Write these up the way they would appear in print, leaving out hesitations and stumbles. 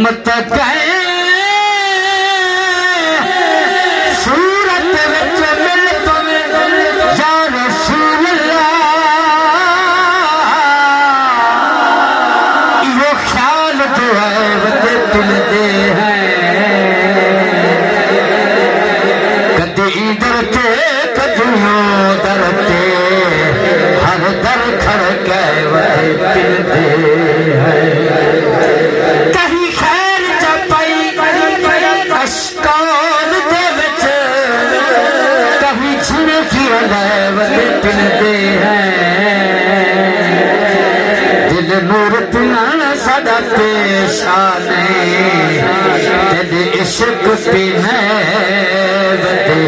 मत कहे सूरत विच मिल पवे या रसूल अल्लाह इहो ख्याल तो है वदे तुलदे हैं कदी इधर के कदियों दर के हर दर खड़के वदे तुलदे हैं कहीं खैर चपाई अशकाल दे विच कहीं छिड़की वदे तुलदे हैं दिल नूर पिलाण साडा पेशाने तेरे इश्क पिने वदे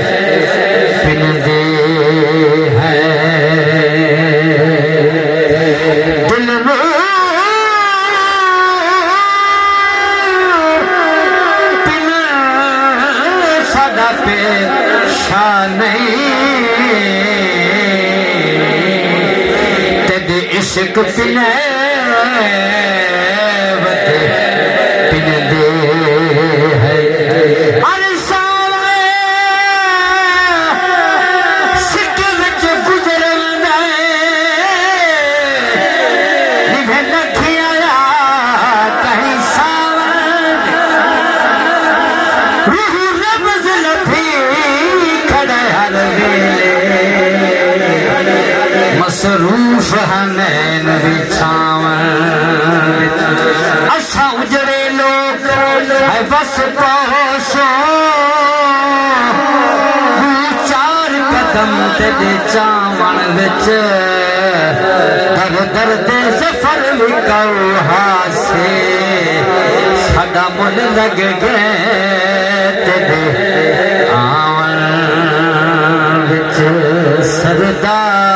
पिलदे हैं दिल नूर पिलाण साडा पेशाने तेरे इश्क पिने वदे पिलदे हैं अरे साले सिक विच गुजरना निभे लखिया कहीं सावन रूह रब्ज़ लथी खड़े हर वेले मसरूफ हनैन बिछावन असा उजड़े लोग है बस पहुंचो चार कदम तेरे चावण विच दर दर दे सफर विकाऊ हासे साडा मुल लग गए तेरे आवन विच सरदारियां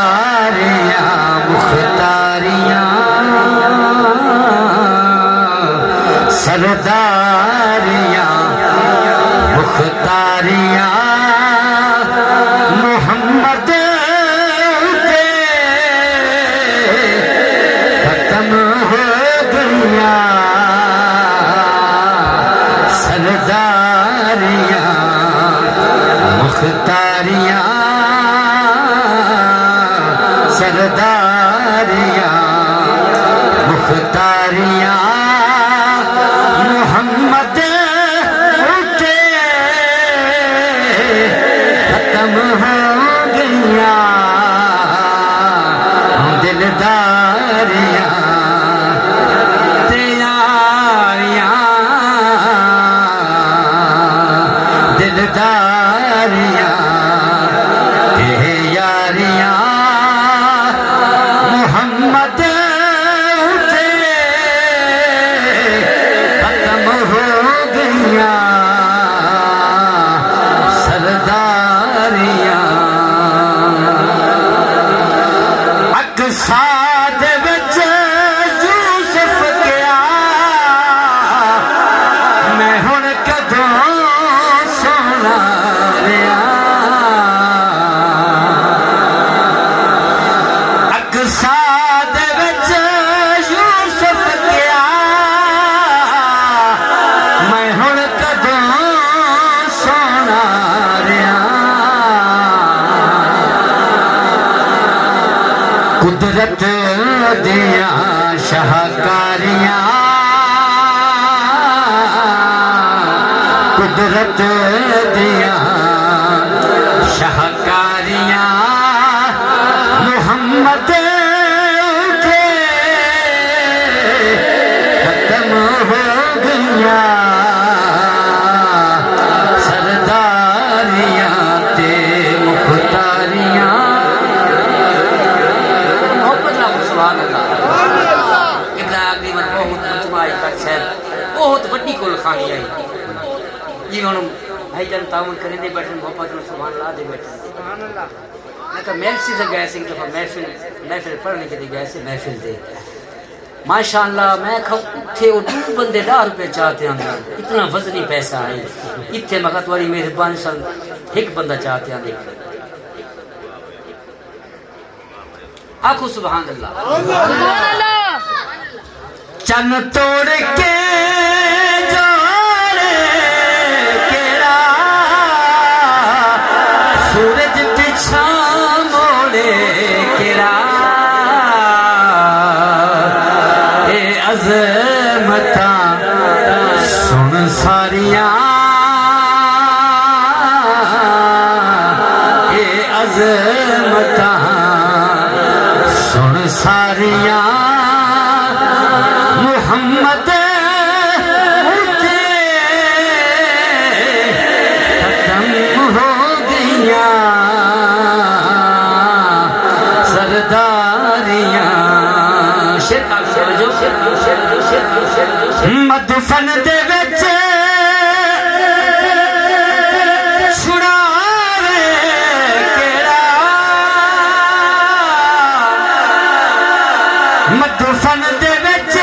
सरदारियां मुख्तारियां सरदारियां मुख्तारियां मोहम्मद के खत्म हो गया सरदारियां मुख्तारियां सरदारियां मुख्तारियां मोहम्मद के खत्म हो गया दिलदारियां तैयारियां दिलदारियां यारियां मोहम्मद के खत्म हो गया सरदारियां अक्सा दे विच यूसुफ गया मैं हुण कदों सोना लिया अक्सा दे विच यूसुफ गया मैं हुण कदों सोना लिया कुदरत दिया शाहकारियां कुदरत दिया शाहकारियां मोहम्मद के खत्म हो गया सरदारियां ते मुख्तारियां बहुत वड्डी कुल खानी आई जी हम भाई जान तावन करेंदे बैठे मोहब्बत में सुभान अल्लाह दे बैठे सुभान अल्लाह मैं तो महफिल से गए थे दफा महफिल पढ़ने के लिए गए थे महफिल दे माशाअल्लाह मैं थे वो दो बंदे 10 रुपए चाहते हैं इतना वजनी पैसा है इतने मगत वाली मेहरबानी सन एक बंदा चाहते हैं आखो सुभान अल्लाह। चन तोड़ के जोड़े केड़ा सूरज पिछा मोड़े केड़ा ए अज़मता सुन सारिया ए अज़मता सुन सारिया मोहम्मद खत्म हो गया सरदारियां मदफन दे विच छुड़ावे केड़ा मदफन दे विच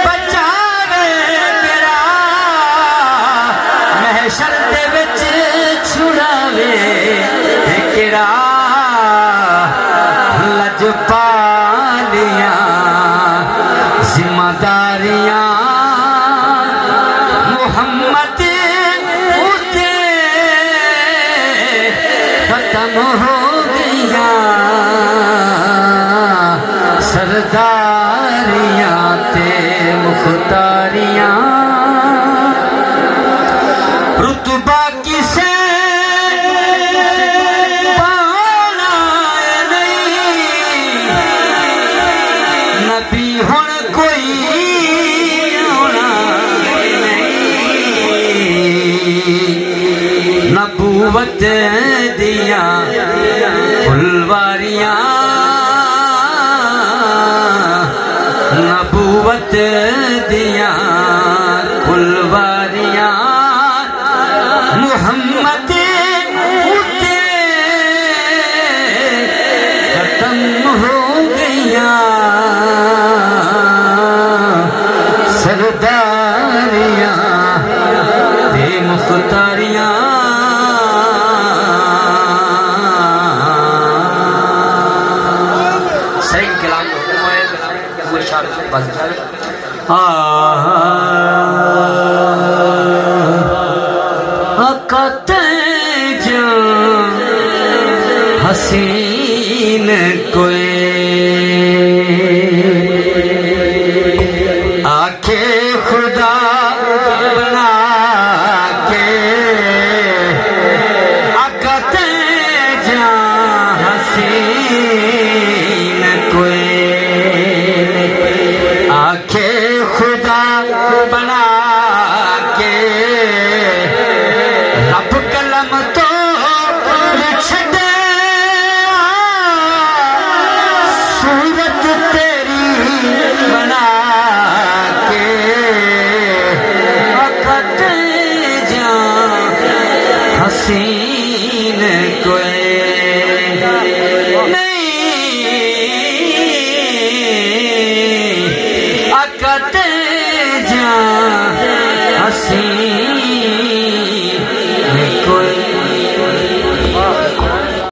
बचावे केड़ा महशर दे विच छुड़ावे केड़ा लजपालियां जिम्मेदारियां मोहम्मद उते खत्म हो गया सरदारियां ते मुख्तारियां रुतबा किसे पाना नहीं नबी हुण कोई होना नहीं नबूवत दिया फुलवारियां नबूवत दिया फुलवारियां मोहम्मद उते खत्म हो गया सरदारियां ते मुख्तारियां सही कलाम हुए शार बस हसीन कोई आखे खुदा बना के अकत जा हसीन कोई आखे खुदा बना के रब कलम तो सूरत तेरी बना के वक़्त जा हसीन कोई नहीं अकत जा हसीन